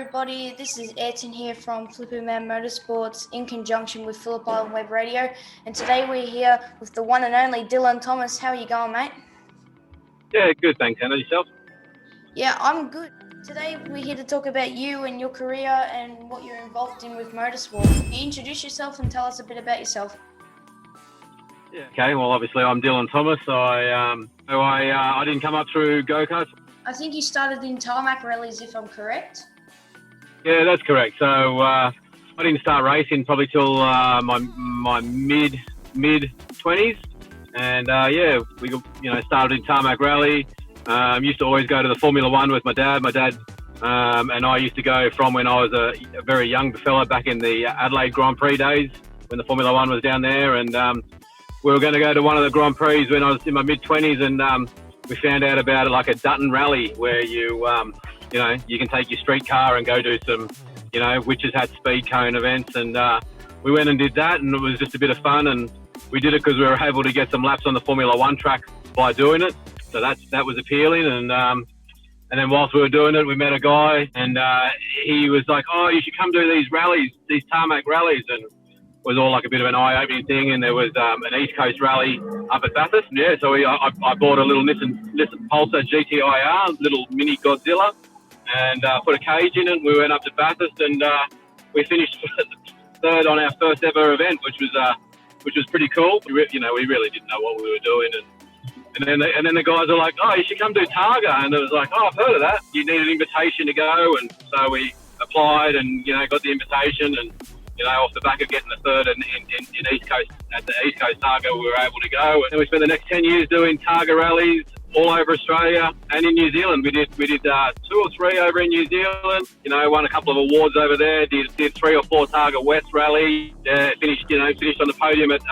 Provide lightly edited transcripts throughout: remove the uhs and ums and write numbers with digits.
everybody, this is Ayrton here from Phillip Motorsports in conjunction with Phillip Island Web Radio, and today we're here with the one and only Dylan Thomas. How are you going, mate? Yeah, good, thanks. And yourself? Yeah, I'm good. Today we're here to talk about you and your career and what you're involved in with motorsport. Can you introduce yourself and tell us a bit about yourself? Yeah. Okay, well, obviously I'm Dylan Thomas. I didn't come up through go-karts. I think you started in tarmac rallies, if I'm correct. Yeah, that's correct. So I didn't start racing probably till my mid 20s, and we started in tarmac rally. Used to always go to the Formula One with my dad. My dad and I used to go from when I was a very young fella back in the Adelaide Grand Prix days when the Formula One was down there, and we were going to go to one of the Grand Prix when I was in my mid 20s, and we found out about it, like a Dutton rally where you can take your street car and go do some, witches hat speed cone events. And we went and did that, and it was just a bit of fun. And we did it because we were able to get some laps on the Formula One track by doing it. So that was appealing. And then whilst we were doing it, we met a guy, and he was like, "Oh, you should come do these rallies, these tarmac rallies." And it was all like a bit of an eye-opening thing, and there was an East Coast rally up at Bathurst. Yeah, so I bought a little Nissan Pulsar GTIR, little mini Godzilla, and put a cage in it. We went up to Bathurst, and we finished third on our first ever event, which was pretty cool. We really didn't know what we were doing, and then the guys are like, "Oh, you should come do Targa," and it was like, "Oh, I've heard of that. You need an invitation to go," and so we applied and got the invitation, and off the back of getting the third in East Coast at the East Coast Targa, we were able to go. And then we spent the next 10 years doing Targa rallies all over Australia and in New Zealand. We did 2 or 3 over in New Zealand. Won a couple of awards over there. Did 3 or 4 Targa West rally. Finished on the podium at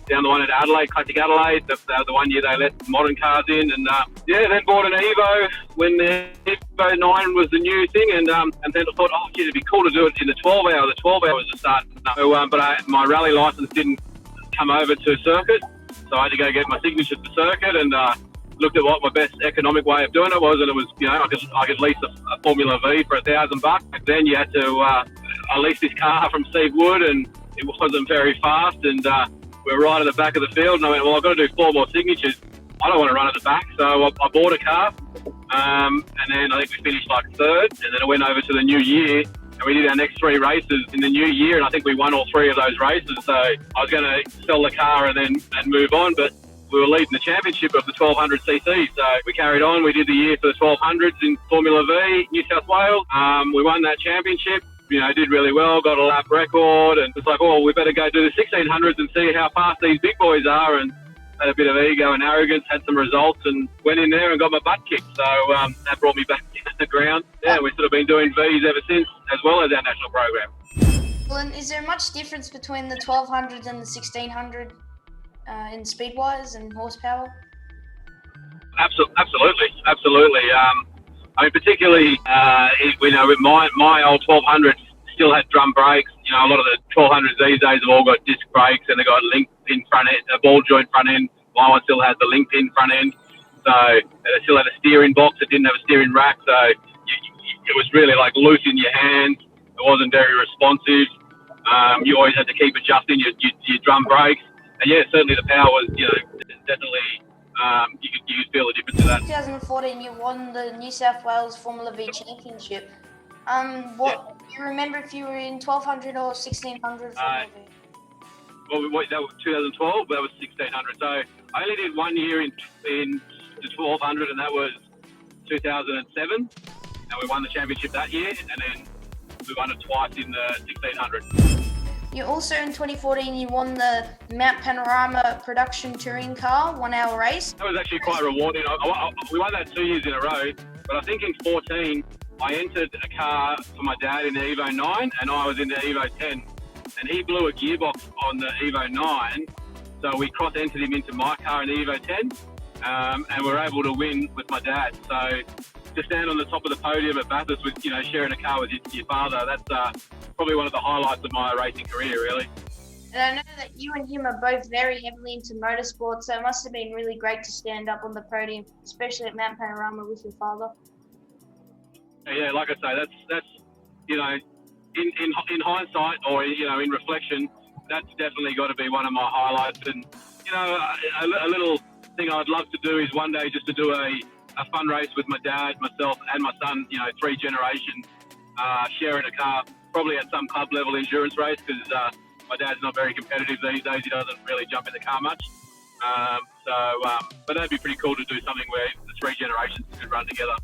down the one at Adelaide, Classic Adelaide. The one year they let modern cars in, and then bought an Evo when the Evo 9 was the new thing, and then I thought, it'd be cool to do it in the 12 hour. The 12 hour was the start. So, but my rally license didn't come over to circuit, so I had to go get my signature for circuit, and looked at what my best economic way of doing it was, and it was, I could lease a Formula Vee for $1,000. Back then, you had to I leased this car from Steve Wood, and it wasn't very fast, and we were right at the back of the field, and I went, well, I've got to do 4 more signatures. I don't want to run at the back, so I bought a car, and then I think we finished like third, and then I went over to the new year, and we did our next 3 races in the new year, and I think we won all 3 of those races. So I was going to sell the car and move on, but we were leading the championship of the 1200cc, so we carried on. We did the year for the 1200s in Formula Vee, New South Wales. We won that championship. Did really well, got a lap record, and it's like, we better go do the 1600s and see how fast these big boys are, and had a bit of ego and arrogance, had some results, and went in there and got my butt kicked. So that brought me back to the ground. Yeah, we've sort of been doing V's ever since, as well as our national program. Well, and is there much difference between the 1200 and the 1600 in speed-wise and horsepower? Absolutely. Particularly, with my old 1200 still had drum brakes. A lot of the 1200s these days have all got disc brakes, and they've got link pin front end, a ball joint front end. My one still has the link pin front end. So it still had a steering box. It didn't have a steering rack. So it was really like loose in your hands. It wasn't very responsive. You always had to keep adjusting your drum brakes. And yeah, certainly the power was, definitely. You could feel the difference of that. 2014, you won the New South Wales Formula Vee Championship. Do you remember if you were in 1200 or 1600 Formula Vee? Well, that was 2012, but that was 1600. So I only did 1 year in the 1200, and that was 2007. And we won the championship that year, and then we won it twice in the 1600. You also, in 2014, you won the Mount Panorama Production Touring Car 1 hour race. That was actually quite rewarding. We won that 2 years in a row, but I think in 2014, I entered a car for my dad in the Evo 9, and I was in the Evo 10, and he blew a gearbox on the Evo 9, so we cross-entered him into my car in the Evo 10, and we were able to win with my dad. So to stand on the top of the podium at Bathurst with, sharing a car with your father, that's probably one of the highlights of my racing career, really. And I know that you and him are both very heavily into motorsport, so it must have been really great to stand up on the podium, especially at Mount Panorama with your father. Yeah, like I say, that's you know, in hindsight or in reflection, that's definitely got to be one of my highlights. And a little thing I'd love to do is one day just to do a fun race with my dad, myself, and my son. 3 generations sharing a car, probably at some club level endurance race, because my dad's not very competitive these days. He doesn't really jump in the car much. But that'd be pretty cool to do something where the 3 generations could run together.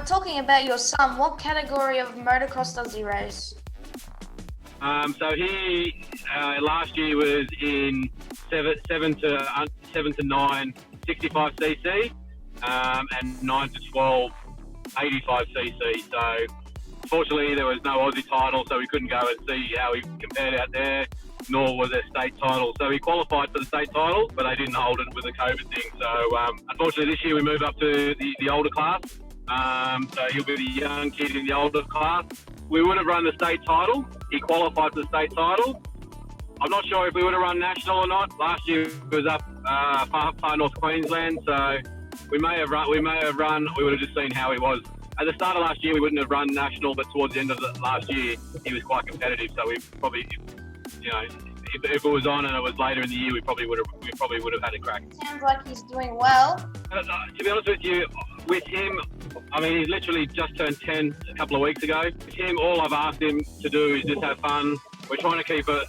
Talking about your son, what category of motocross does he race? So he last year was in 7 to 9 65 cc, and 9 to 12 85 cc. So fortunately there was no Aussie title, so we couldn't go and see how he compared out there, nor was there state title. So he qualified for the state title, but they didn't hold it with the COVID thing. So unfortunately this year we moved up to the older class. So he'll be the young kid in the older class. We would have run the state title. He qualified for the state title. I'm not sure if we would have run national or not. Last year it was up far north Queensland, so we may have run. We would have just seen how he was. At the start of last year, we wouldn't have run national, but towards the end of the last year, he was quite competitive. So we probably, if it was on and it was later in the year, we probably would have had a crack. Sounds like he's doing well. To be honest with you, with him, I mean, he's literally just turned 10 a couple of weeks ago. With him, all I've asked him to do is just have fun. We're trying to keep a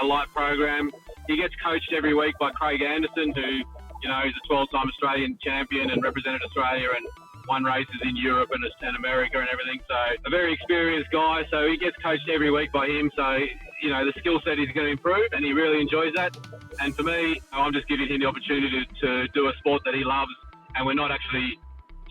light program. He gets coached every week by Craig Anderson, who, is a 12-time Australian champion and represented Australia and won races in Europe and America and everything. So a very experienced guy. So he gets coached every week by him. So, the skill set is going to improve and he really enjoys that. And for me, I'm just giving him the opportunity to do a sport that he loves, and we're not actually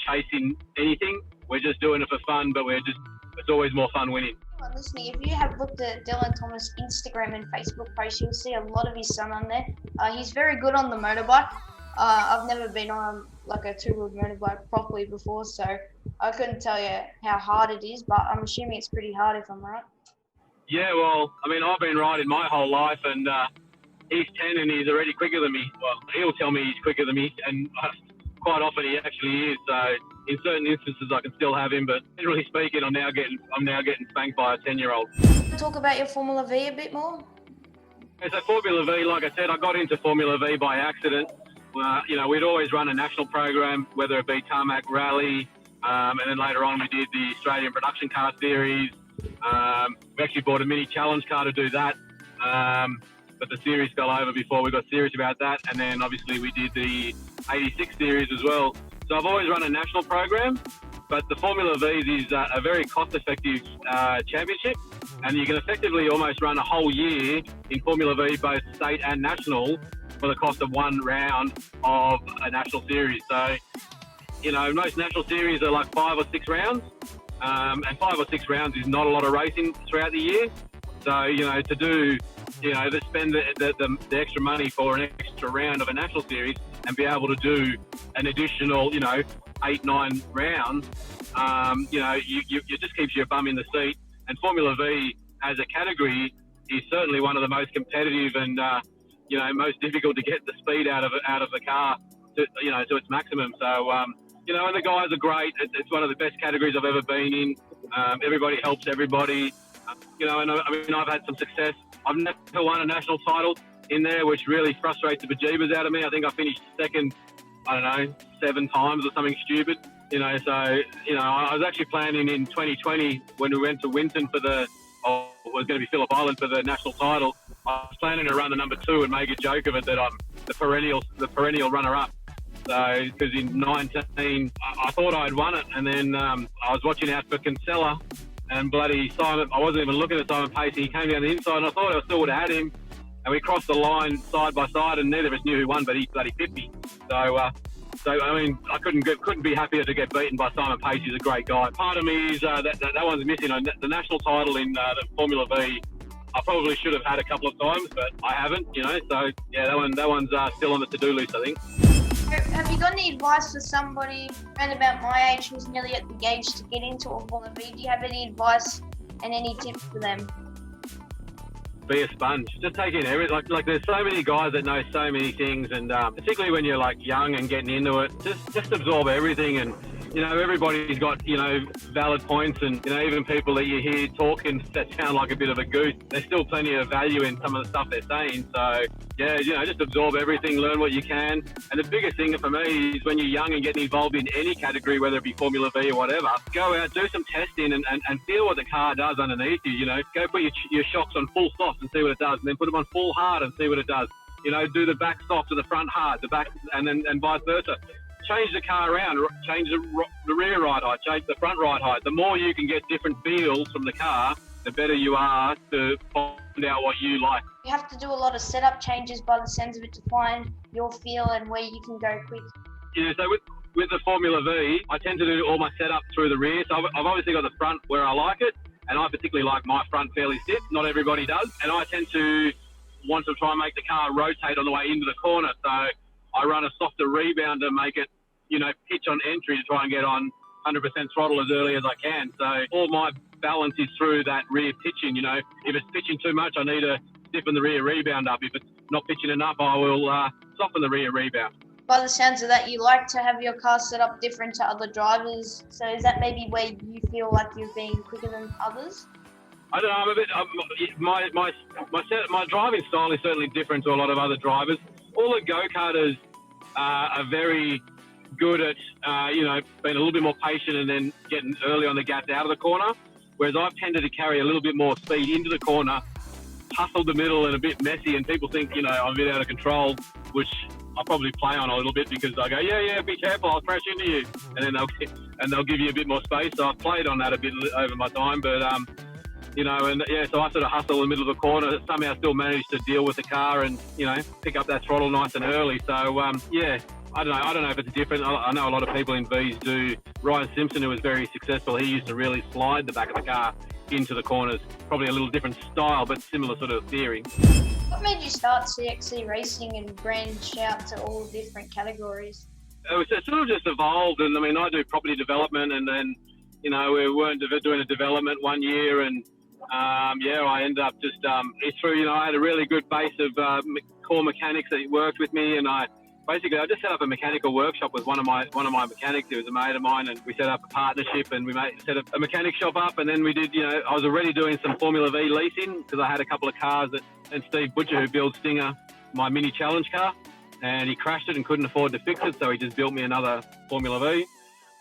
chasing anything. We're just doing it for fun, but it's always more fun winning. Listening, if you have looked at Dylan Thomas' Instagram and Facebook page, you'll see a lot of his son on there. He's very good on the motorbike. I've never been on like a 2-wheeled motorbike properly before, so I couldn't tell you how hard it is, but I'm assuming it's pretty hard if I'm right. Yeah, well, I mean, I've been riding my whole life, and he's 10 and he's already quicker than me. Well, he'll tell me he's quicker than me, and quite often he actually is. So in certain instances, I can still have him, but generally speaking, I'm now getting spanked by a 10-year-old. Talk about your Formula V a bit more. Yeah, so Formula V, like I said, I got into Formula V by accident. We'd always run a national program, whether it be tarmac rally, and then later on we did the Australian production car series. We actually bought a mini challenge car to do that, but the series fell over before we got serious about that. And then obviously we did the 86 series as well. So I've always run a national program, but the Formula V's is a very cost-effective championship, and you can effectively almost run a whole year in Formula V, both state and national, for the cost of one round of a national series. So, most national series are like 5 or 6 rounds, and 5 or 6 rounds is not a lot of racing throughout the year. So, to do, to spend the extra money for an extra round of a national series and be able to do an additional, 8-9 rounds, it just keeps your bum in the seat. And Formula V as a category is certainly one of the most competitive and most difficult to get the speed out of the car to its maximum. So and the guys are great. It's one of the best categories I've ever been in. Everybody helps everybody. And I've had some success. I've never won a national title in there, which really frustrates the bejeebers out of me. I think I finished second, 7 times or something stupid. So I was actually planning in 2020 when we went to Winton for it was going to be Phillip Island for the national title. I was planning to run the number 2 and make a joke of it that I'm the perennial runner-up. So, because in 19, I thought I'd won it, and then I was watching out for Kinsella, and bloody Simon, I wasn't even looking at Simon Pacey. He came down the inside, and I thought I still would have had him, and we crossed the line side by side, and neither of us knew who won, but he bloody pipped me. So I couldn't be happier to get beaten by Simon Pacey. He's a great guy. Part of me is that one's missing. The national title in the Formula V, I probably should have had a couple of times, but I haven't. So yeah, that one's still on the to-do list, I think. Have you got any advice for somebody around about my age who's nearly at the age to get into a Formula V? Do you have any advice and any tips for them? Be a sponge. Just take in everything. Like there's so many guys that know so many things, and particularly when you're like young and getting into it, just absorb everything and everybody's got, valid points, and, even people that you hear talking that sound like a bit of a goose, there's still plenty of value in some of the stuff they're saying. So, yeah, just absorb everything, learn what you can. And the biggest thing for me is when you're young and getting involved in any category, whether it be Formula Vee or whatever, go out, do some testing and feel what the car does underneath you, Go put your shocks on full soft and see what it does, and then put them on full hard and see what it does. Do the back soft to the front hard, the back, and vice versa. Change the car around, change the rear ride height, change the front ride height. The more you can get different feels from the car, the better you are to find out what you like. You have to do a lot of setup changes by the sounds of it to find your feel and where you can go quick. Yeah, so with the Formula Vee, I tend to do all my setup through the rear. So I've obviously got the front where I like it, and I particularly like my front fairly stiff. Not everybody does. And I tend to want to try and make the car rotate on the way into the corner. So I run a softer rebound to make it, pitch on entry to try and get on 100% throttle as early as I can. So all my balance is through that rear pitching. If it's pitching too much, I need to stiffen the rear rebound up. If it's not pitching enough, I will soften the rear rebound. By the sounds of that, you like to have your car set up different to other drivers. So is that maybe where you feel like you're being quicker than others? I don't know. I'm a bit. My driving style is certainly different to a lot of other drivers. All the go-karters are very good at, being a little bit more patient and then getting early on the gas out of the corner. Whereas I've tended to carry a little bit more speed into the corner, hustle the middle and a bit messy, and people think, I'm a bit out of control, which I probably play on a little bit because I go, yeah, be careful, I'll crash into you. And then they'll give you a bit more space. So I've played on that a bit over my time, but, so I sort of hustle in the middle of the corner, somehow still manage to deal with the car and, pick up that throttle nice and early. So, I don't know if it's different. I know a lot of people in V's do. Ryan Simpson, who was very successful, he used to really slide the back of the car into the corners. Probably a little different style, but similar sort of theory. What made you start CXC Racing and branch out to all different categories? It sort of just evolved, and I do property development, and then, we weren't doing a development one year, and I ended up just through, I had a really good base of core mechanics that worked with me, and I just set up a mechanical workshop with one of my mechanics. He was a mate of mine, and we set up a partnership, and we set up a mechanic shop up, and then we did, I was already doing some Formula Vee leasing because I had a couple of cars and Steve Butcher, who builds Stinger, my mini challenge car, and he crashed it and couldn't afford to fix it, so he just built me another Formula Vee.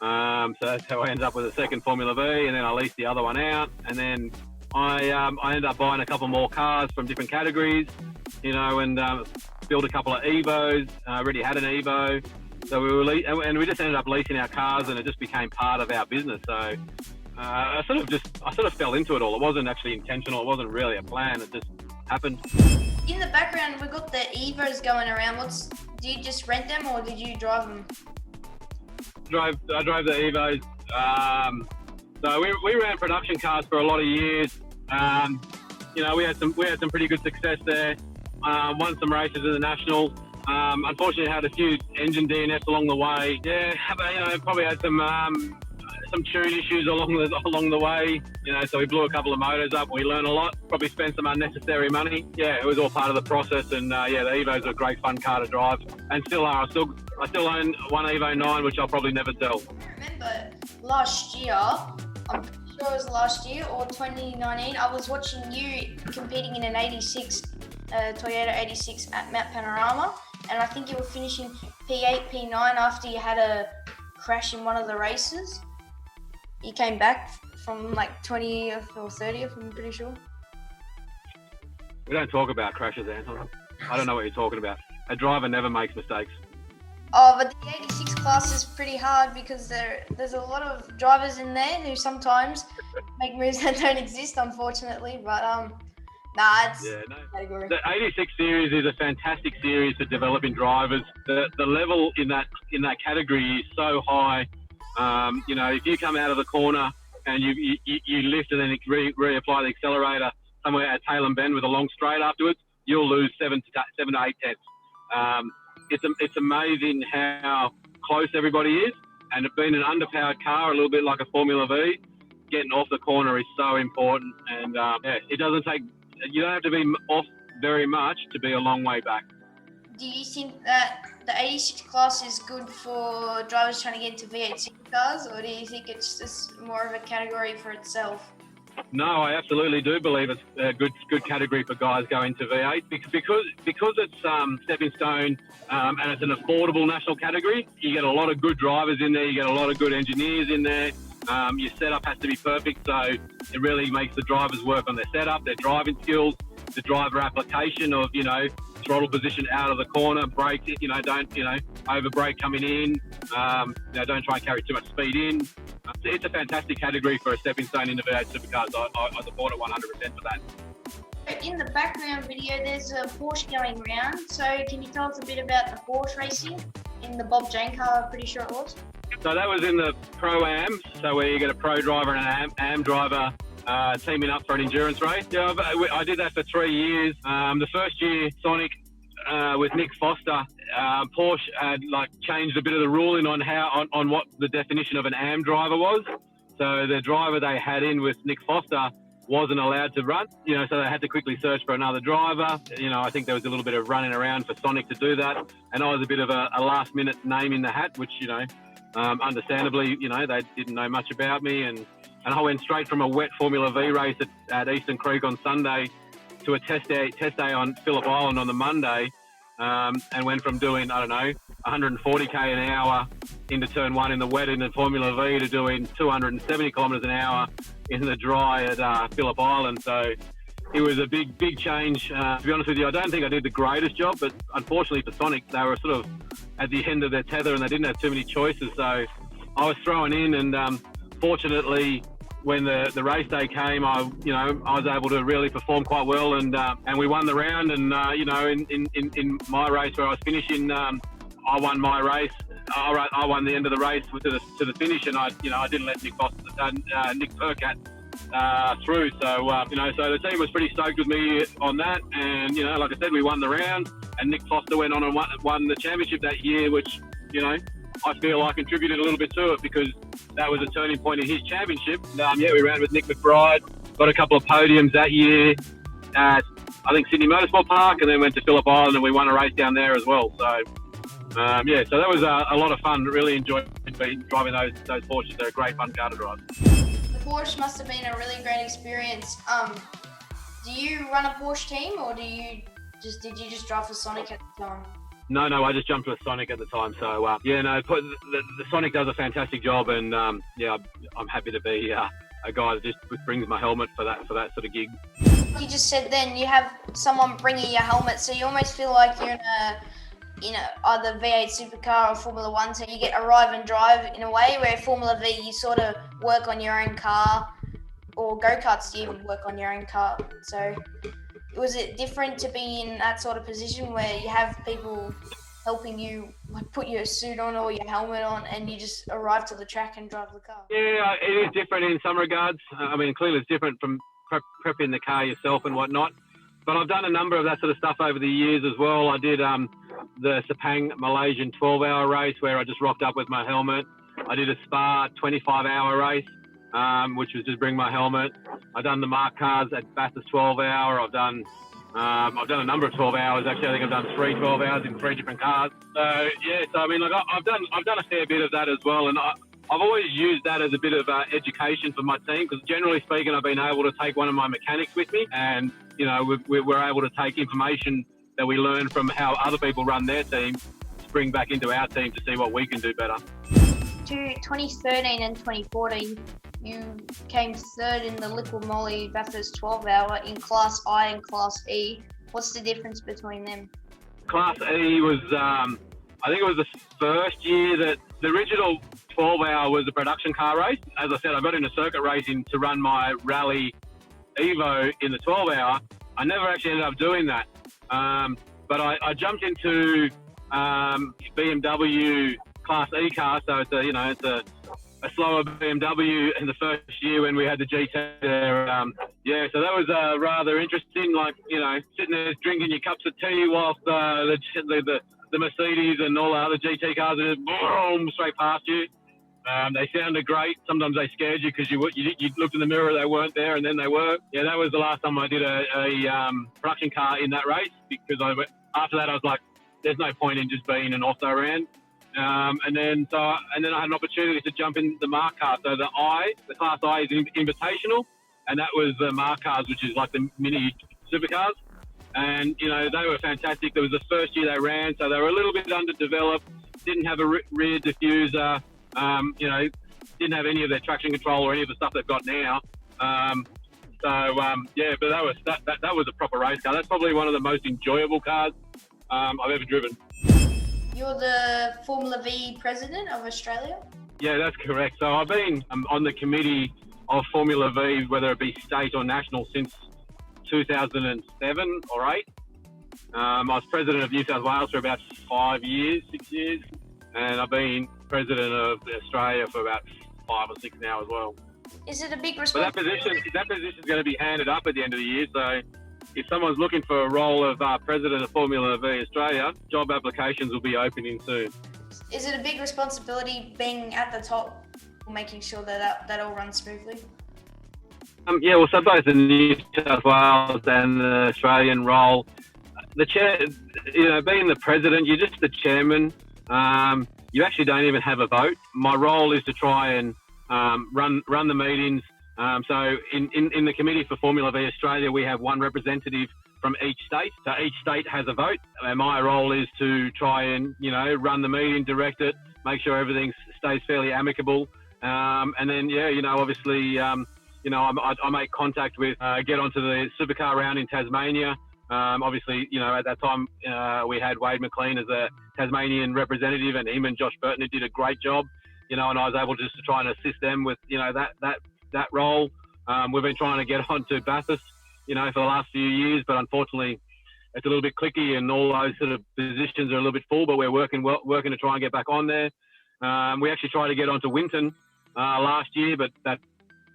So that's how I ended up with a second Formula Vee, and then I leased the other one out, and then I ended up buying a couple more cars from different categories, and built a couple of Evos. I already had an Evo, so we just ended up leasing our cars, and it just became part of our business. So I sort of fell into it all. It wasn't actually intentional. It wasn't really a plan. It just happened. In the background, we've got the Evos going around. Do you just rent them, or did you drive them? I drove the Evos. So we ran production cars for a lot of years. We had some pretty good success there. Won some races in the Nationals. Unfortunately, had a few engine DNFs along the way. Yeah, but, probably had some tune issues along the way. So we blew a couple of motors up. We learned a lot. Probably spent some unnecessary money. Yeah, it was all part of the process. And the Evos are a great fun car to drive, and still are. I still own one Evo 9, which I'll probably never sell. I remember last year. I'm pretty sure it was last year or 2019. I was watching you competing in an 86. Toyota 86 at Mount Panorama, and I think you were finishing P8, P9 after you had a crash in one of the races. You came back from like 20th or 30th, I'm pretty sure. We don't talk about crashes, Anton. I don't know what you're talking about. A driver never makes mistakes. Oh, but the 86 class is pretty hard because there's a lot of drivers in there who sometimes make moves that don't exist, unfortunately, but category. The 86 series is a fantastic series for developing drivers. The level in that category is so high. If you come out of the corner and you lift and then reapply the accelerator somewhere at tail and bend with a long straight afterwards, you'll lose 7 to 8 tenths. It's amazing how close everybody is, and it being an underpowered car, a little bit like a Formula Vee, getting off the corner is so important. And it doesn't take. You don't have to be off very much to be a long way back. Do you think that the 86 class is good for drivers trying to get into V8 supercars supercars, or do you think it's just more of a category for itself? No, I absolutely do believe it's a good category for guys going to V8 because it's stepping stone and it's an affordable national category. You get a lot of good drivers in there. You get a lot of good engineers in there. Your setup has to be perfect, so it really makes the drivers work on their setup, their driving skills, the driver application of throttle position out of the corner, brakes. Don't over brake coming in. Don't try and carry too much speed in. It's a fantastic category for a stepping stone into V8 supercars. I support it 100% for that. In the background video, there's a Porsche going around. So can you tell us a bit about the Porsche racing in the Bob Jane car? I'm pretty sure it was. So that was in the Pro-Am, so where you get a pro driver and an am driver teaming up for an endurance race. Yeah, I did that for 3 years. The first year, Sonic with Nick Foster, Porsche had changed a bit of the ruling on what the definition of an am driver was. So the driver they had in with Nick Foster wasn't allowed to run, so they had to quickly search for another driver. I think there was a little bit of running around for Sonic to do that, and I was a bit of a last minute name in the hat, which understandably, they didn't know much about me, and I went straight from a wet Formula Vee race at Eastern Creek on Sunday to a test day on Phillip Island on the Monday, and went from doing 140k an hour into turn one in the wet in the Formula Vee to doing 270 kilometres an hour in the dry at Phillip Island. So it was a big change. To be honest with you, I don't think I did the greatest job, but unfortunately for Sonic, they were sort of at the end of their tether and they didn't have too many choices. So I was thrown in, and fortunately, when the race day came, I was able to really perform quite well, and we won the round. And in my race where I was finishing, I won my race. I won the end of the race to the finish, and I didn't let Nick Percat through. So so the team was pretty stoked with me on that, and like I said, we won the round, and Nick Foster went on and won the championship that year, which I feel I contributed a little bit to it because that was a turning point in his championship. We ran with Nick McBride, got a couple of podiums that year at I think Sydney Motorsport Park, and then went to Phillip Island and we won a race down there as well. So so that was a lot of fun. Really enjoyed driving those Porsches. They're a great fun car to drive. The Porsche must have been a really great experience. Do you run a Porsche team, or did you just drive for Sonic at the time? No, I just jumped with Sonic at the time. So the Sonic does a fantastic job, and I'm happy to be a guy that just brings my helmet for that sort of gig. You just said then you have someone bringing your helmet, so you almost feel like you're in a either V8 supercar or Formula 1, so you get arrive and drive in a way, where Formula V you sort of work on your own car, or go-karts you even work on your own car. So was it different to be in that sort of position where you have people helping you put your suit on or your helmet on, and you just arrive to the track and drive the car? Yeah, it is different in some regards. Clearly it's different from prepping the car yourself and whatnot. But I've done a number of that sort of stuff over the years as well. I did the Sepang Malaysian 12-hour race where I just rocked up with my helmet. I did a Spa 25-hour race, which was just bring my helmet. I've done the Mark cars at Bathurst 12-hour. I've done a number of 12 hours. Actually, I think I've done 3 12 hours in 3 different cars. So I've done a fair bit of that as well, and I've always used that as a bit of education for my team, because generally speaking, I've been able to take one of my mechanics with me, and we're able to take information that we learn from how other people run their team to bring back into our team to see what we can do better. To 2013 and 2014, you came third in the Liquid Moly Bathurst 12-hour in Class I and Class E. What's the difference between them? Class E was, I think it was the first year that the original 12-hour was a production car race. As I said, I got into circuit racing to run my Rally Evo in the 12-hour. I never actually ended up doing that. But I jumped into BMW Class E car, so it's a slower BMW in the first year when we had the GT there. So that was rather interesting, sitting there drinking your cups of tea whilst the Mercedes and all the other GT cars are just boom, straight past you. They sounded great. Sometimes they scared you because you looked in the mirror, they weren't there, and then they were. Yeah, that was the last time I did a production car in that race, because after that I was like, there's no point in just being an also-ran. And then I had an opportunity to jump in the mark car. So the Class I is invitational, and that was the mark cars, which is like the mini supercars. And, you know, they were fantastic. It was the first year they ran, so they were a little bit underdeveloped, didn't have a rear diffuser, you know, didn't have any of their traction control or any of the stuff they've got now. Yeah, but that was a proper race car. That's probably one of the most enjoyable cars I've ever driven. You're the Formula Vee president of Australia? Yeah, that's correct. So I've been on the committee of Formula Vee, whether it be state or national, since 2007 or 8. I was president of New South Wales for about 6 years, and I've been president of Australia for about 5 or 6 now as well. Is it a big But that position is going to be handed up at the end of the year. So if someone's looking for a role of president of Formula Vee Australia, job applications will be opening soon. Is it a big responsibility being at the top, making sure that all runs smoothly? Yeah, well, so both the New South Wales and the Australian role, the chair, you know, being the president, you're just the chairman. You actually don't even have a vote. My role is to try and run the meetings. So in the committee for Formula Vee Australia, we have one representative from each state. So each state has a vote, and my role is to try and, you know, run the meeting, direct it, make sure everything stays fairly amicable. And then, yeah, you know, obviously, you know, I make contact with, get onto the supercar round in Tasmania. Obviously, you know, at that time, we had Wade McLean as a Tasmanian representative, and him and Josh Burton, who did a great job, you know, and I was able just to try and assist them with, you know, that role. We've been trying to get onto Bathurst, you know, for the last few years, but unfortunately it's a little bit clicky and all those sort of positions are a little bit full, but we're working to try and get back on there. We actually tried to get onto Winton last year, but that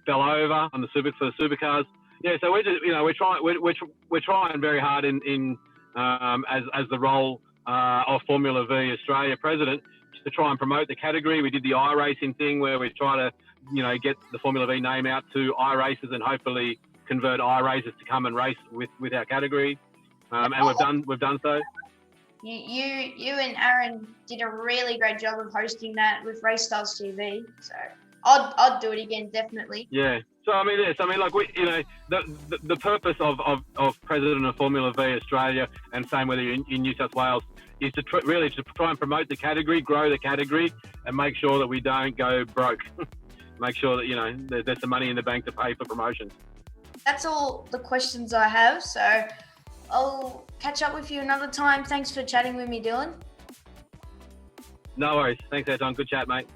fell over on for the supercars. Yeah, so we're just, you know, we're trying very hard in as the role of Formula Vee Australia president to try and promote the category. We did the iRacing thing where we try to, you know, get the Formula Vee name out to iRacers and hopefully convert iRacers to come and race with our category. And we've done so. You and Aaron did a really great job of hosting that with Racestars TV. So I'd do it again, definitely. Yeah. So I mean, yes. I mean, like you know, the purpose of president of Formula Vee Australia, and same whether you're in New South Wales, is to really try and promote the category, grow the category, and make sure that we don't go broke. Make sure that, you know, there's some money in the bank to pay for promotions. That's all the questions I have. So I'll catch up with you another time. Thanks for chatting with me, Dylan. No worries. Thanks, Ayrton. Good chat, mate.